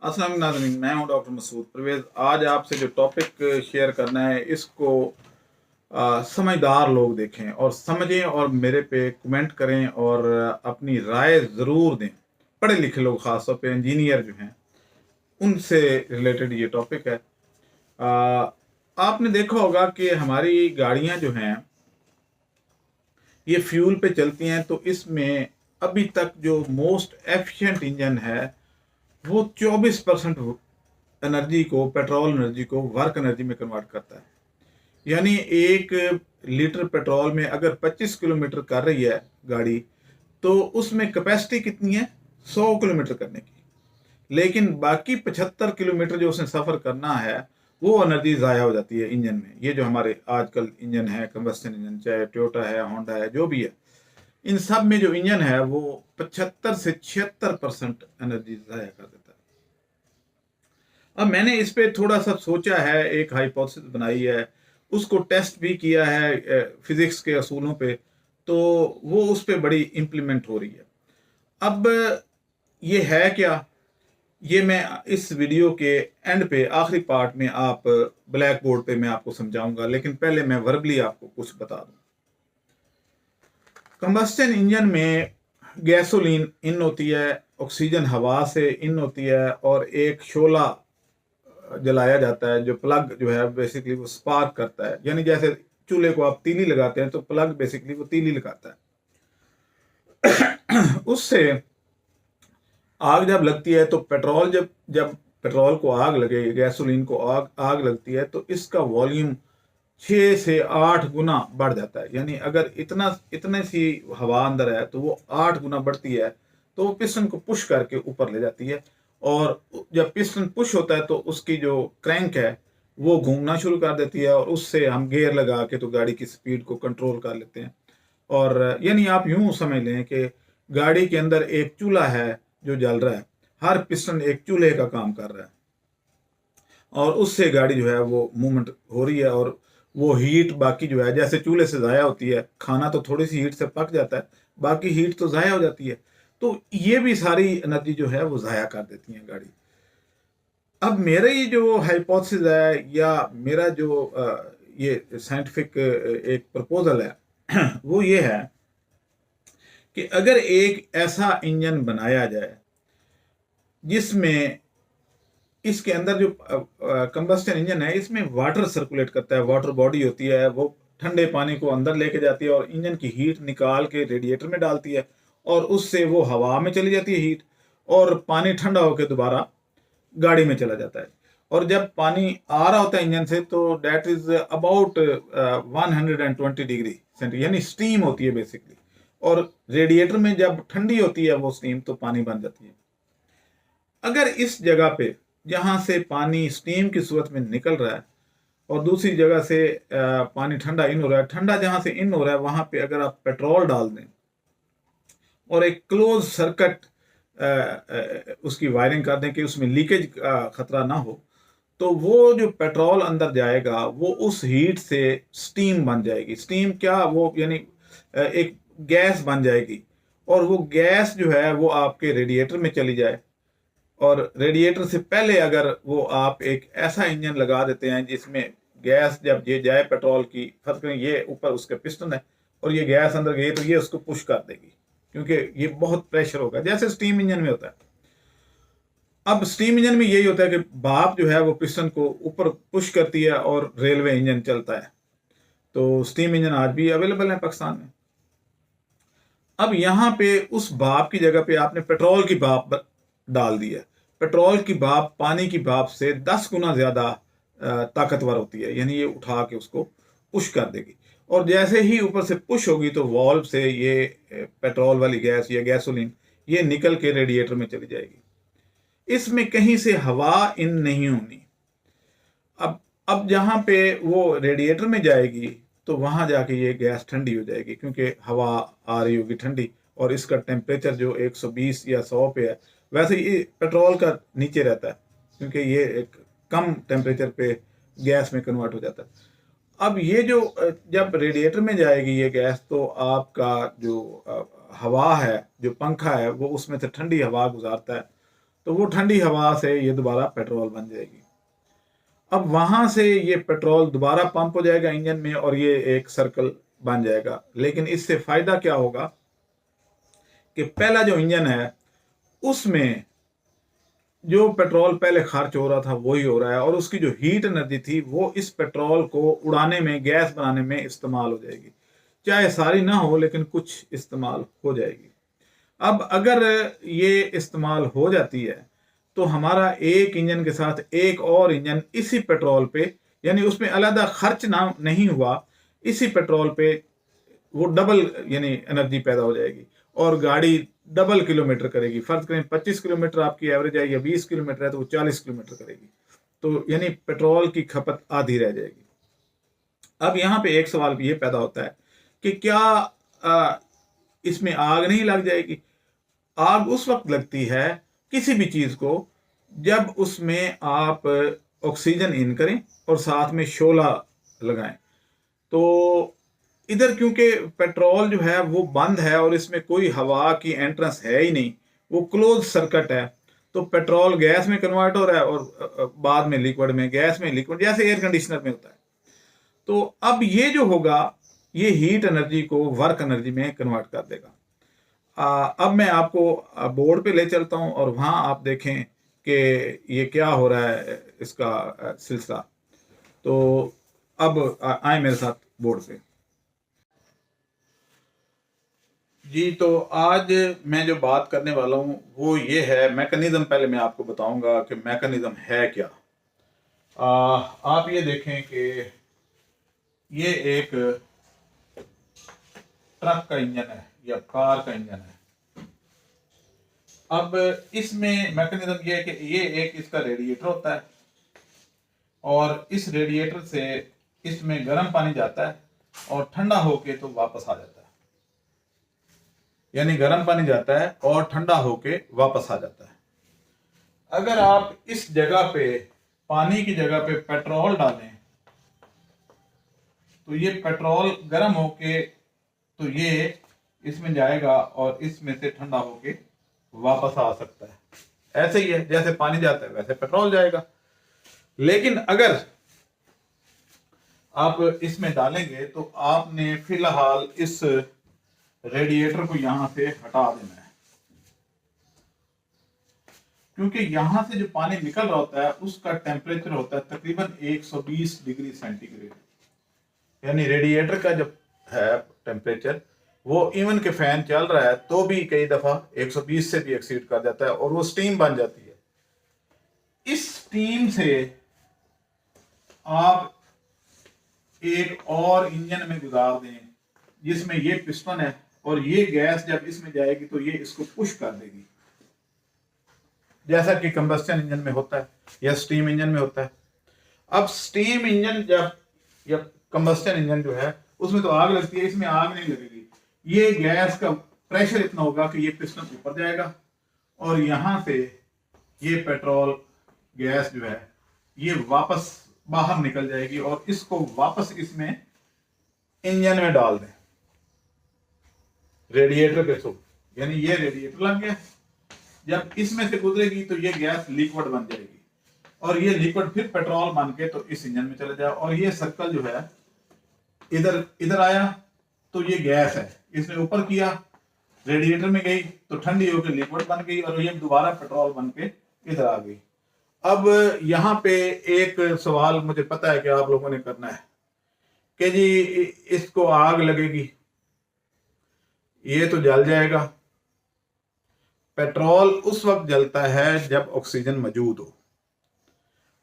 अस्सलाम वालेकुम नाज़रीन, मैं हूं डॉक्टर मसूद परवेज़। आज आपसे जो टॉपिक शेयर करना है इसको समझदार लोग देखें और समझें और मेरे पे कमेंट करें और अपनी राय ज़रूर दें। पढ़े लिखे लोग, ख़ास तौर पे इंजीनियर जो हैं, उनसे रिलेटेड ये टॉपिक है। आ, आपने देखा होगा कि हमारी गाड़ियां जो हैं ये फ्यूल पे चलती हैं, तो इसमें अभी तक जो मोस्ट एफिशिएंट इंजन है वो 24% एनर्जी को, पेट्रोल एनर्जी को वर्क एनर्जी में कन्वर्ट करता है। यानी 1 लीटर पेट्रोल में अगर 25 किलोमीटर कर रही है गाड़ी, तो उसमें कैपेसिटी कितनी है? 100 किलोमीटर करने की। लेकिन बाकी 75 किलोमीटर जो उसने सफर करना है, वो एनर्जी ज़ाया हो जाती है इंजन में। ये जो हमारे आजकल इंजन है, कंबस्शन इंजन, चाहे टोयोटा है, होंडा है, जो भी है, इन सब में जो इंजन है वो 75 से 76% एनर्जी ज़ाया कर देता है। अब मैंने इस पे थोड़ा सा सोचा है, एक हाइपोथेसिस बनाई है, उसको टेस्ट भी किया है फिजिक्स के असूलों पे, तो वो उस पे बड़ी इम्प्लीमेंट हो रही है। अब ये है क्या, ये मैं इस वीडियो के एंड पे, आखिरी पार्ट में, आप ब्लैक बोर्ड पे मैं आपको समझाऊंगा, लेकिन पहले मैं वर्बली आपको कुछ बता दूं। कंबस्शन इंजन में गैसोलीन इन होती है, ऑक्सीजन हवा से इन होती है, और एक शोला जलाया जाता है, जो प्लग जो है बेसिकली वो स्पार्क करता है। यानी जैसे चूल्हे को आप तीली लगाते हैं, तो प्लग बेसिकली वो तीली लगाता है। उससे आग जब लगती है, तो पेट्रोल जब जब पेट्रोल को आग लगे, गैसोलीन को आग आग लगती है, तो इसका वॉल्यूम 6 से 8 गुना बढ़ जाता है। यानी अगर इतने सी हवा अंदर है, तो वो 8 गुना बढ़ती है, तो वो पिस्टन को पुश करके ऊपर ले जाती है। और जब पिस्टन पुश होता है, तो उसकी जो क्रैंक है वो घूमना शुरू कर देती है, और उससे हम गियर लगा के तो गाड़ी की स्पीड को कंट्रोल कर लेते हैं। और यानी आप यूं समझ लें कि गाड़ी के अंदर एक चूल्हा है जो जल रहा है, हर पिस्टन एक चूल्हे का काम कर रहा है, और उससे गाड़ी जो है वो मूवमेंट हो रही है। और वो हीट बाकी जो है, जैसे चूल्हे से ज़ाया होती है, खाना तो थोड़ी सी हीट से पक जाता है, बाकी हीट तो ज़ाया हो जाती है। तो ये भी सारी एनर्जी जो है वो ज़ाया कर देती है गाड़ी। अब मेरी जो हाइपोथेसिस है, या मेरा जो ये साइंटिफिक एक प्रपोजल है, वो ये है कि अगर एक ऐसा इंजन बनाया जाए जिसमें, इसके अंदर जो कंबस्टन इंजन है, इसमें वाटर सर्कुलेट करता है, वाटर बॉडी होती है, वो ठंडे पानी को अंदर लेके जाती है और इंजन की हीट निकाल के रेडिएटर में डालती है, और उससे वो हवा में चली जाती है हीट, और पानी ठंडा होकर दोबारा गाड़ी में चला जाता है। और जब पानी आ रहा होता है इंजन से, तो that is about 120 degree centigrade, यानी स्टीम होती है बेसिकली। और रेडिएटर में जब ठंडी होती है वो स्टीम, तो पानी बन जाती है। अगर इस जगह पे, जहां से पानी स्टीम की सूरत में निकल रहा है, और दूसरी जगह से पानी ठंडा इन हो रहा है, ठंडा जहां से इन हो रहा है, वहां पे अगर आप पेट्रोल डाल दें और एक क्लोज सर्किट उसकी वायरिंग कर दें कि उसमें लीकेज का खतरा ना हो, तो वो जो पेट्रोल अंदर जाएगा वो उस हीट से स्टीम बन जाएगी। स्टीम क्या, वो यानी एक गैस बन जाएगी, और वो गैस जो है वो आपके रेडिएटर में चली जाए। और रेडिएटर से पहले अगर वो आप एक ऐसा इंजन लगा देते हैं जिसमें गैस जब ये जाए पेट्रोल की, फर्ज करें ये ऊपर उसके पिस्टन है और ये गैस अंदर गई, तो ये उसको पुश कर देगी, क्योंकि ये बहुत प्रेशर होगा, जैसे स्टीम इंजन में होता है। अब स्टीम इंजन में यही होता है कि भाप जो है वो पिस्टन को ऊपर पुश करती है और रेलवे इंजन चलता है। तो स्टीम इंजन आज भी अवेलेबल है पाकिस्तान में। अब यहाँ पे उस भाप की जगह पे आपने पेट्रोल की भाप डाल दी है। पेट्रोल की भाप पानी की भाप से 10 गुना ज्यादा ताकतवर होती है, यानी ये उठा के उसको पुश कर देगी। और जैसे ही ऊपर से पुश होगी, तो वॉल्व से ये पेट्रोल वाली गैस या गैसोलीन ये निकल के रेडिएटर में चली जाएगी। इसमें कहीं से हवा इन नहीं होनी। अब जहां पे वो रेडिएटर में जाएगी, तो वहां जाके ये गैस ठंडी हो जाएगी, क्योंकि हवा आ रही होगी ठंडी, और इसका टेम्परेचर जो 120 या 100 पे है, वैसे ये पेट्रोल का नीचे रहता है, क्योंकि ये एक कम टेम्परेचर पे गैस में कन्वर्ट हो जाता है। अब ये जो जब रेडिएटर में जाएगी ये गैस, तो आपका जो हवा है, जो पंखा है, वो उसमें से ठंडी हवा गुजारता है, तो वो ठंडी हवा से ये दोबारा पेट्रोल बन जाएगी। अब वहां से ये पेट्रोल दोबारा पंप हो जाएगा इंजन में और ये एक सर्कल बन जाएगा। लेकिन इससे फायदा क्या होगा कि पहला जो इंजन है उसमें जो पेट्रोल पहले खर्च हो रहा था वही हो रहा है, और उसकी जो हीट एनर्जी थी वो इस पेट्रोल को उड़ाने में, गैस बनाने में इस्तेमाल हो जाएगी। चाहे सारी ना हो लेकिन कुछ इस्तेमाल हो जाएगी। अब अगर ये इस्तेमाल हो जाती है तो हमारा एक इंजन के साथ एक और इंजन इसी पेट्रोल पे, यानी उसमें अलग खर्च ना नहीं हुआ, इसी पेट्रोल पे वो डबल यानी एनर्जी पैदा हो जाएगी और गाड़ी डबल किलोमीटर करेगी। फर्ज करें 25 किलोमीटर आपकी एवरेज है या 20 किलोमीटर है तो वो 40 किलोमीटर करेगी, तो यानी पेट्रोल की खपत आधी रह जाएगी। अब यहाँ पे एक सवाल ये पैदा होता है कि क्या इसमें आग नहीं लग जाएगी? आग उस वक्त लगती है किसी भी चीज को जब उसमें आप ऑक्सीजन इन करें और साथ में शोला लगाएं। तो इधर क्योंकि पेट्रोल जो है वो बंद है और इसमें कोई हवा की एंट्रेंस है ही नहीं, वो क्लोज सर्किट है, तो पेट्रोल गैस में कन्वर्ट हो रहा है और बाद में लिक्विड में, गैस में लिक्विड, जैसे एयर कंडीशनर में होता है। तो अब ये जो होगा ये हीट एनर्जी को वर्क एनर्जी में कन्वर्ट कर देगा। अब मैं आपको बोर्ड पे ले चलता हूं और वहां आप देखें कि ये क्या हो रहा है इसका सिलसिला। तो अब आए मेरे साथ बोर्ड पे। जी, तो आज मैं जो बात करने वाला हूँ वो ये है मैकेनिज्म। पहले मैं आपको बताऊंगा कि मैकेनिज्म है क्या। आप ये देखें कि ये एक ट्रक का इंजन है या कार का इंजन है। अब इसमें मैकेनिज्म ये है कि ये एक इसका रेडिएटर होता है और इस रेडिएटर से इसमें गर्म पानी जाता है और ठंडा होके तो वापस आ जाता है, यानी गर्म पानी जाता है और ठंडा होके वापस आ जाता है। अगर आप इस जगह पे पानी की जगह पे पेट्रोल डालें तो ये पेट्रोल गर्म होके तो ये इसमें जाएगा और इसमें से ठंडा होके वापस आ सकता है। ऐसे ही है, जैसे पानी जाता है वैसे पेट्रोल जाएगा। लेकिन अगर आप इसमें डालेंगे तो आपने फिलहाल इस रेडिएटर को यहां से हटा देना है, क्योंकि यहां से जो पानी निकल रहा होता है उसका टेम्परेचर होता है तकरीबन 120 डिग्री सेंटीग्रेड। यानी रेडिएटर का जो है टेम्परेचर वो इवन के फैन चल रहा है तो भी कई दफा 120 से भी एक्सीड कर जाता है और वो स्टीम बन जाती है। इस स्टीम से आप एक और इंजन में गुजार दें जिसमें ये पिस्टन है और ये गैस जब इसमें जाएगी तो ये इसको पुश कर देगी, जैसा कि कंबस्टन इंजन में होता है या स्टीम इंजन में होता है। अब स्टीम इंजन या कंबस्टन इंजन जो है उसमें तो आग लगती है, इसमें आग नहीं लगेगी। ये गैस का प्रेशर इतना होगा कि ये पिस्टन ऊपर जाएगा और यहां से ये पेट्रोल गैस जो है ये वापस बाहर निकल जाएगी और इसको वापस इसमें इंजन में डाल दें रेडिएटर के थ्रू। यानी ये रेडिएटर लग गया, जब इसमें से गुजरेगी तो ये गैस लिक्विड बन जाएगी और ये लिक्विड फिर पेट्रोल बन के तो इस इंजन में चले जाए और ये सर्कल जो है इधर इधर आया तो ये गैस है, इसने ऊपर किया, रेडिएटर में गई तो ठंडी होकर लिक्विड बन गई और ये दोबारा पेट्रोल बन के इधर आ गई। अब यहाँ पे एक सवाल मुझे पता है कि आप लोगों ने करना है कि जी इसको आग लगेगी, ये तो जल जाएगा। पेट्रोल उस वक्त जलता है जब ऑक्सीजन मौजूद हो।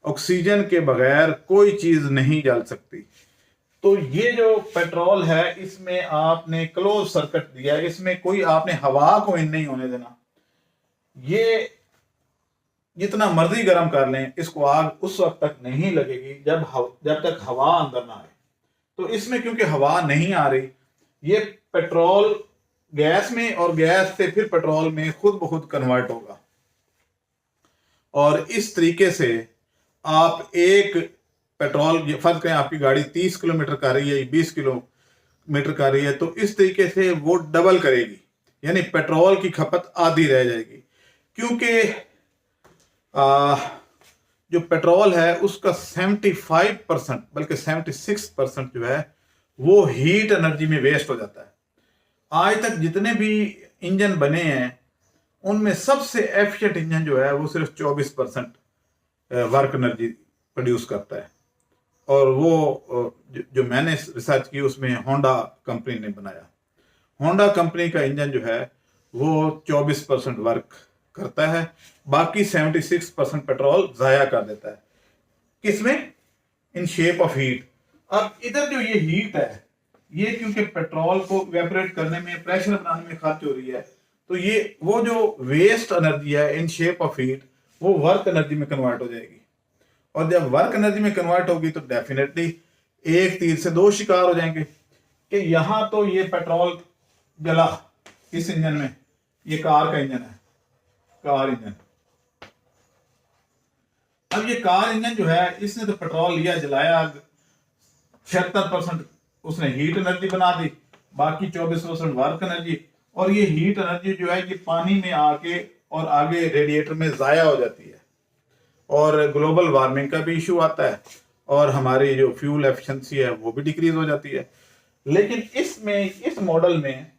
ऑक्सीजन के बगैर कोई चीज नहीं जल सकती। तो ये जो पेट्रोल है इसमें आपने क्लोज सर्किट दिया है, इसमें कोई आपने हवा को इन नहीं होने देना। ये जितना मर्जी गर्म कर लें इसको आग उस वक्त तक नहीं लगेगी जब तक हवा अंदर ना आए। तो इसमें क्योंकि हवा नहीं आ रही, ये पेट्रोल गैस में और गैस से फिर पेट्रोल में खुद ब खुद कन्वर्ट होगा और इस तरीके से आप एक पेट्रोल, फर्ज करें आपकी गाड़ी 30 किलोमीटर का रही है, 20 किलोमीटर का रही है, तो इस तरीके से वो डबल करेगी, यानी पेट्रोल की खपत आधी रह जाएगी। क्योंकि आ, जो पेट्रोल है उसका 75% बल्कि 76% जो है वो हीट एनर्जी में वेस्ट हो जाता है। आज तक जितने भी इंजन बने हैं उनमें सबसे एफिशिएंट इंजन जो है वो सिर्फ 24% वर्क एनर्जी प्रोड्यूस करता है। और वो जो मैंने रिसर्च की उसमें होंडा कंपनी ने बनाया। होंडा कंपनी का इंजन जो है वो 24% वर्क करता है, बाकी 76% पेट्रोल जाया कर देता है। किसमें? In shape of heat. अब इधर जो ये हीट है ये क्योंकि पेट्रोल को इवेपोरेट करने में, प्रेशर बनाने में खर्च हो रही है, तो ये वो जो वेस्ट एनर्जी है इन शेप ऑफ हीट वो वर्क एनर्जी में कन्वर्ट हो जाएगी। और जब वर्क एनर्जी में कन्वर्ट होगी तो डेफिनेटली एक तीर से दो शिकार हो जाएंगे कि यहां तो ये पेट्रोल जला किस इंजन में, ये कार का इंजन है, कार इंजन। अब ये कार इंजन जो है इसने तो पेट्रोल लिया, जलाया, 76% उसने हीट एनर्जी बना दी, बाकी 24% वर्क एनर्जी। और ये हीट एनर्जी जो है ये पानी में आके और आगे रेडिएटर में जाया हो जाती है और ग्लोबल वार्मिंग का भी इशू आता है और हमारी जो फ्यूल एफिशिएंसी है वो भी डिक्रीज हो जाती है। लेकिन इस मॉडल में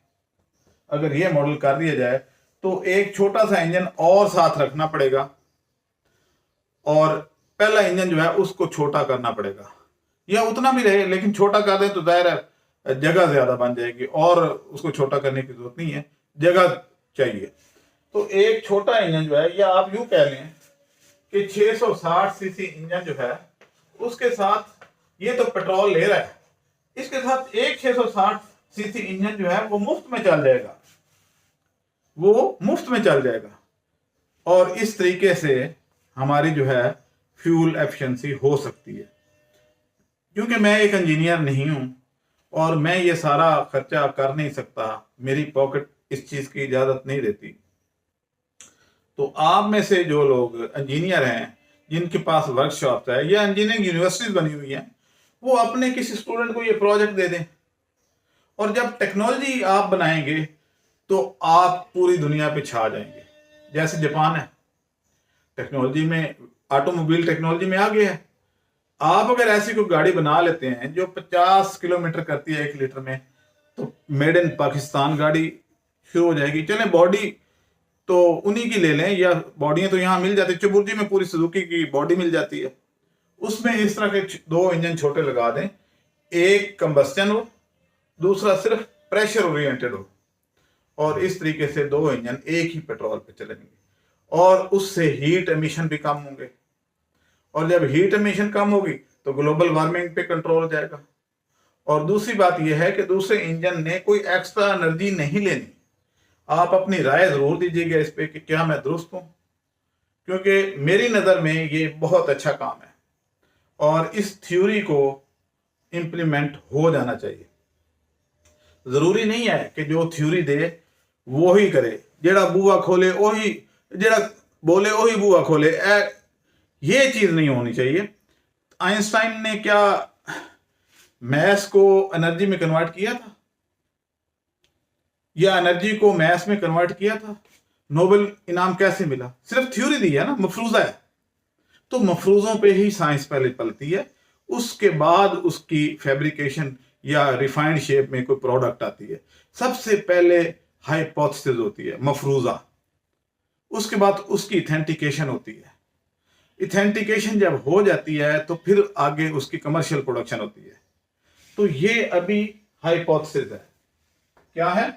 अगर ये मॉडल कर दिया जाए तो एक छोटा सा इंजन और साथ रखना पड़ेगा और पहला इंजन जो है उसको छोटा करना पड़ेगा, या उतना भी रहे लेकिन छोटा कर दें तो दायरा जगह ज्यादा बन जाएगी और उसको छोटा करने की जरूरत नहीं है, जगह चाहिए। तो एक छोटा इंजन जो है, या आप यूं कह लें कि 660 सीसी इंजन जो है उसके साथ ये तो पेट्रोल ले रहा है, इसके साथ एक 660 सीसी इंजन जो है वो मुफ्त में चल जाएगा, वो मुफ्त में चल जाएगा। और इस तरीके से हमारी जो है फ्यूल एफिशिएंसी हो सकती है। क्योंकि मैं एक इंजीनियर नहीं हूं और मैं ये सारा खर्चा कर नहीं सकता, मेरी पॉकेट इस चीज की इजाजत नहीं देती। तो आप में से जो लोग इंजीनियर हैं जिनके पास वर्कशॉप है या इंजीनियरिंग यूनिवर्सिटीज बनी हुई हैं, वो अपने किसी स्टूडेंट को ये प्रोजेक्ट दे दें। और जब टेक्नोलॉजी आप बनाएंगे तो आप पूरी दुनिया पे छा जाएंगे। जैसे जापान है, टेक्नोलॉजी में, ऑटोमोबाइल टेक्नोलॉजी में आगे है। आप अगर ऐसी कोई गाड़ी बना लेते हैं जो 50 किलोमीटर करती है 1 लीटर में, तो मेड इन पाकिस्तान गाड़ी शुरू हो जाएगी। चलें बॉडी तो उन्हीं की ले लें, या बॉडियां तो यहाँ मिल जाती है, चुबुर्जी में पूरी सुजुकी की बॉडी मिल जाती है, उसमें इस तरह के 2 इंजन छोटे लगा दें, एक कंबस्टन हो, दूसरा सिर्फ प्रेशर ओरिएंटेड हो, और इस तरीके से 2 इंजन एक ही पेट्रोल पे चलेंगे और उससे हीट एमिशन भी कम होंगे। और जब हीट एमिशन कम होगी तो ग्लोबल वार्मिंग पे कंट्रोल हो जाएगा। और दूसरी बात यह है कि दूसरे इंजन ने कोई एक्स्ट्रा एनर्जी नहीं लेनी। आप अपनी राय जरूर दीजिएगा इस पे कि क्या मैं दुरुस्त हूं, क्योंकि मेरी नजर में ये बहुत अच्छा काम है और इस थ्योरी को इंप्लीमेंट हो जाना चाहिए। जरूरी नहीं है कि जो थ्योरी दे वो ही करे, जेड़ा बुआ खोले वही, जेड़ा बोले वही बुआ खोले, ये चीज नहीं होनी चाहिए। आइंस्टाइन ने क्या मैथ्स को एनर्जी में कन्वर्ट किया था, या एनर्जी को मैथ्स में कन्वर्ट किया था? नोबेल इनाम कैसे मिला? सिर्फ थ्योरी दी है ना, मफरूजा है। तो मफरूजों पे ही साइंस पहले पलती है, उसके बाद उसकी फैब्रिकेशन या रिफाइंड शेप में कोई प्रोडक्ट आती है। सबसे पहले हाइपोथेसिस होती है, मफरूजा, उसके बाद उसकी इथेंटिकेशन होती है। इथेंटिकेशन जब हो जाती है तो फिर आगे उसकी कमर्शियल प्रोडक्शन होती है। तो ये अभी हाइपोथेसिस है। क्या है?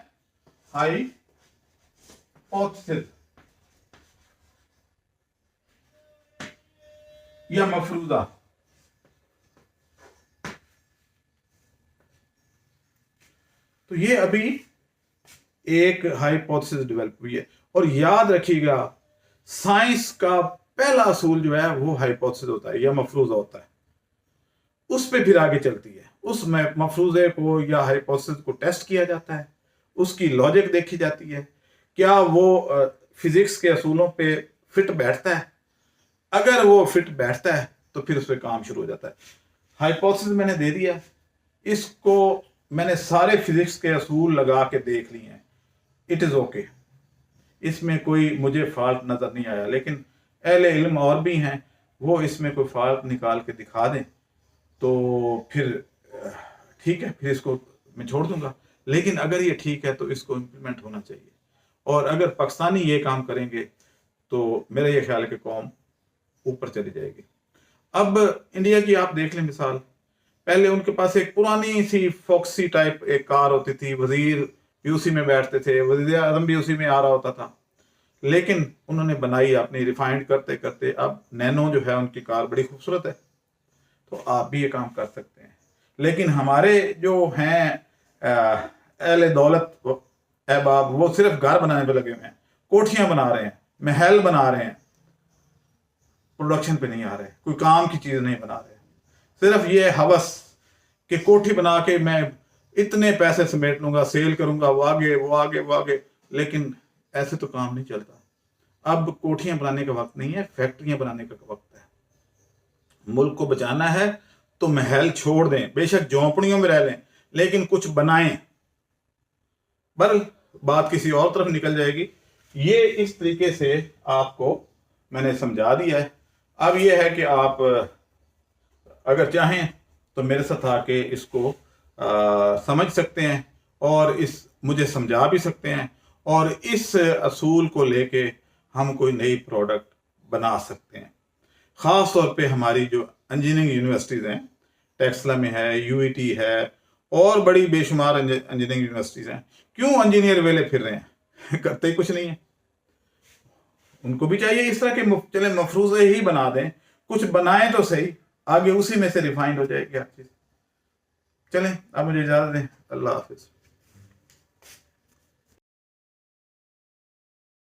हाइपोथेसिस या मफरूजा। तो ये अभी एक हाइपोथेसिस डेवलप हुई है। और याद रखिएगा, साइंस का पहला असूल जो है वो हाइपोथेसिस होता है या मफरूजा होता है, उस पे फिर आगे चलती है। उस मफरूजे को या हाइपोथेसिस को टेस्ट किया जाता है, उसकी लॉजिक देखी जाती है, क्या वो फिजिक्स के असूलों पे फिट बैठता है। अगर वो फिट बैठता है तो फिर उस पर काम शुरू हो जाता है। हाइपोथेसिस मैंने दे दिया, इसको मैंने सारे फिजिक्स के असूल लगा के देख लिए हैं, इट इज ओके, इसमें कोई मुझे फॉल्ट नजर नहीं आया। लेकिन अहले इल्म और भी हैं, वो इसमें कोई फाल्ट निकाल के दिखा दें तो फिर ठीक है, फिर इसको मैं छोड़ दूंगा। लेकिन अगर ये ठीक है तो इसको इम्प्लीमेंट होना चाहिए। और अगर पाकिस्तानी ये काम करेंगे तो मेरा ये ख्याल है कि कौम ऊपर चली जाएगी। अब इंडिया की आप देख लें मिसाल, पहले उनके पास एक पुरानी सी फॉक्सी टाइप एक कार होती थी, वजीर भी उसी में बैठते थे, वजीर आजम भी उसी में आ रहा होता था, लेकिन उन्होंने बनाई अपनी रिफाइंड करते करते अब नैनो जो है उनकी कार बड़ी खूबसूरत है। तो आप भी ये काम कर सकते हैं। लेकिन हमारे जो हैं अहले दौलत अहबाब, वो सिर्फ घर बनाने पे लगे हुए हैं, कोठियां बना रहे हैं, महल बना रहे हैं, प्रोडक्शन पे नहीं आ रहे, कोई काम की चीज नहीं बना रहे। सिर्फ ये हवस कि कोठी बना के मैं इतने पैसे समेट लूंगा, सेल करूंगा, वो आगे वो आगे वो आगे, लेकिन ऐसे तो काम नहीं चलता। अब कोठियां बनाने का वक्त नहीं है, फैक्ट्रियां बनाने का वक्त है। मुल्क को बचाना है तो महल छोड़ दें, बेशक झोंपड़ियों में रह लें, लेकिन कुछ बनाएं। बहरहाल बात किसी और तरफ निकल जाएगी। ये इस तरीके से आपको मैंने समझा दिया है। अब ये है कि आप अगर चाहें तो मेरे साथ आके इसको समझ सकते हैं और इस मुझे समझा भी सकते हैं, और इस असूल को लेके हम कोई नई प्रोडक्ट बना सकते हैं। ख़ास तौर पे हमारी जो इंजीनियरिंग यूनिवर्सिटीज़ हैं, टेक्सला में है, यूईटी है, और बड़ी बेशुमार इंजीनियरिंग यूनिवर्सिटीज़ हैं, क्यों इंजीनियर वेले फिर रहे हैं करते ही कुछ नहीं है। उनको भी चाहिए इस तरह के चले मफरूज़े ही बना दें, कुछ बनाएं तो सही, आगे उसी में से रिफाइंड हो जाएगी हर चीज़। चलें, अब मुझे इजाज़त दें। अल्लाह हाफिज़।